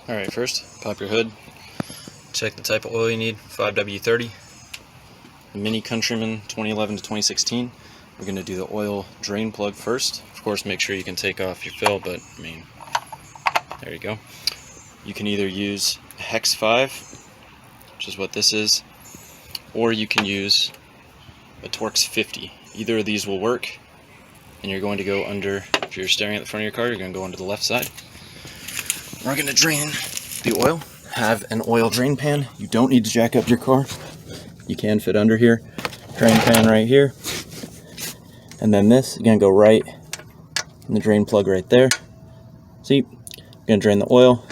Alright, first, pop your hood. Check the type of oil you need, 5W30. Mini Countryman 2011 to 2016. We're going to do the oil drain plug first. Of course, make sure you can take off your fill, but I mean, there you go. You can either use a Hex 5, which is what this is, or you can use a Torx 50. Either of these will work, and you're going to go under, if you're staring at the front of your car, you're going to go under the left side. We're going to drain the oil. Have an oil drain pan. You don't need to jack up your car. You can fit under here. Drain pan right here. And then this is going to go right in the drain plug right there. See, you're going to drain the oil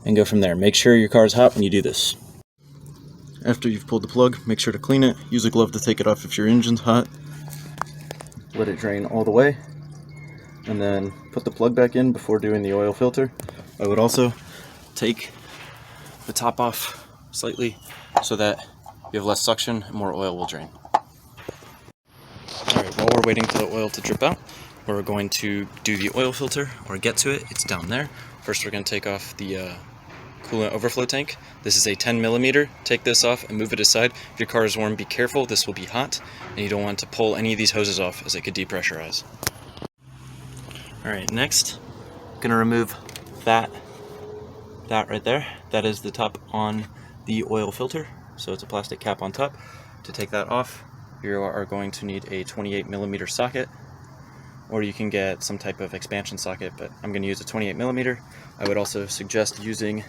and go from there. Make sure your car is hot when you do this. After you've pulled the plug, make sure to clean it. Use a glove to take it off if your engine's hot. Let it drain all the way. And then put the plug back in before doing the oil filter. I would also take the top off slightly so that you have less suction and more oil will drain. Alright, while we're waiting for the oil to drip out, we're going to do the oil filter, or get to it. It's down there. First we're going to take off the coolant overflow tank. This is a 10mm. Take this off and move it aside. If your car is warm, be careful. This will be hot, and you don't want to pull any of these hoses off as it could depressurize. Alright, next, I'm going to remove that right there. That is the top on the oil filter, so it's a plastic cap on top. To take that off, you are going to need a 28mm socket, or you can get some type of expansion socket, but I'm going to use a 28mm. I would also suggest using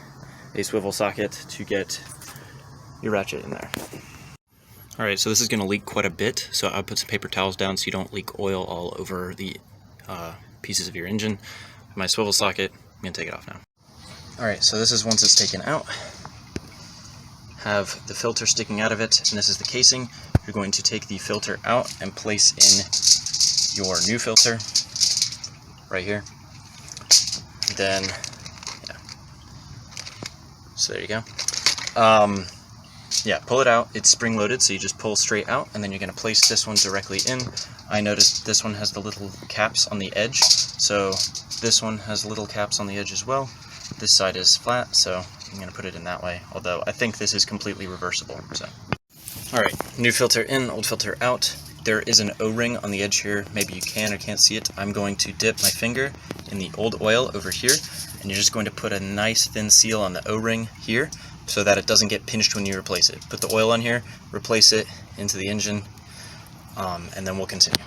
a swivel socket to get your ratchet in there. Alright, so this is going to leak quite a bit, so I'll put some paper towels down so you don't leak oil all over the pieces of your engine. My swivel socket, I'm going to take it off now. Alright, so this is once it's taken out. Have the filter sticking out of it, and this is the casing. You're going to take the filter out and place in your new filter right here. Then, yeah. So there you go. Yeah, pull it out. It's spring loaded, so you just pull straight out, and then you're going to place this one directly in. I noticed this one has the little caps on the edge, so this one has little caps on the edge as well. This side is flat, so I'm going to put it in that way, although I think this is completely reversible. So, alright, new filter in, old filter out. There is an O-ring on the edge here. Maybe you can or can't see it. I'm going to dip my finger in the old oil over here, and you're just going to put a nice thin seal on the O-ring here so that it doesn't get pinched when you replace it. Put the oil on here, replace it into the engine, and then we'll continue.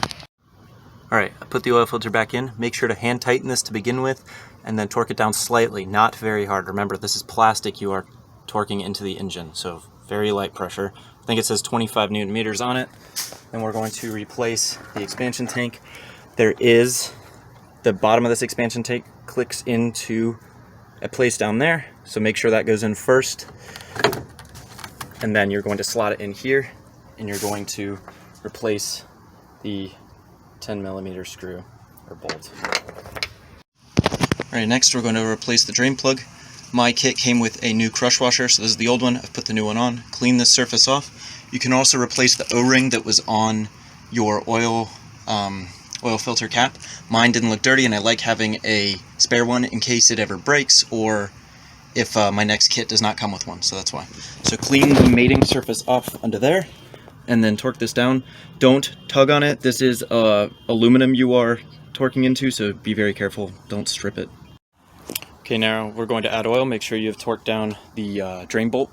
Alright, I put the oil filter back in. Make sure to hand tighten this to begin with, and then torque it down slightly, not very hard. Remember, this is plastic you are torquing into the engine, so very light pressure. I think it says 25 Newton meters on it. Then we're going to replace the expansion tank. There is, the bottom of this expansion tank clicks into a place down there, so make sure that goes in first. And then you're going to slot it in here, and you're going to replace the 10mm screw or bolt. Alright, next we're going to replace the drain plug. My kit came with a new crush washer, so this is the old one. I've put the new one on. Clean this surface off. You can also replace the O-ring that was on your oil filter cap. Mine didn't look dirty, and I like having a spare one in case it ever breaks, or if my next kit does not come with one, so that's why. So clean the mating surface off under there, and then torque this down. Don't tug on it. This is aluminum you are torquing into, so be very careful. Don't strip it. Okay, now we're going to add oil. Make sure you have torqued down the drain bolt.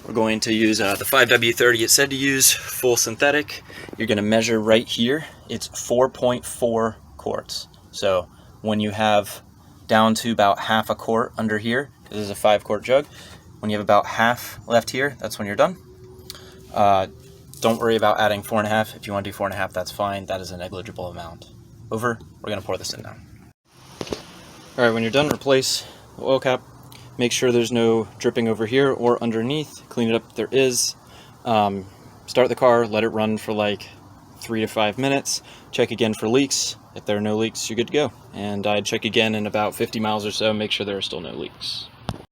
We're going to use the 5W30 it said to use, full synthetic. You're going to measure right here. It's 4.4 quarts. So when you have down to about half a quart under here, this is a 5-quart jug, when you have about half left here, that's when you're done. Don't worry about adding 4.5. If you want to do 4.5, that's fine. That is a negligible amount. Over, we're going to pour this in now. Alright, when you're done, replace the oil cap. Make sure there's no dripping over here or underneath. Clean it up if there is. Start the car, let it run for like 3 to 5 minutes. Check again for leaks. If there are no leaks, you're good to go. And I'd check again in about 50 miles or so, make sure there are still no leaks.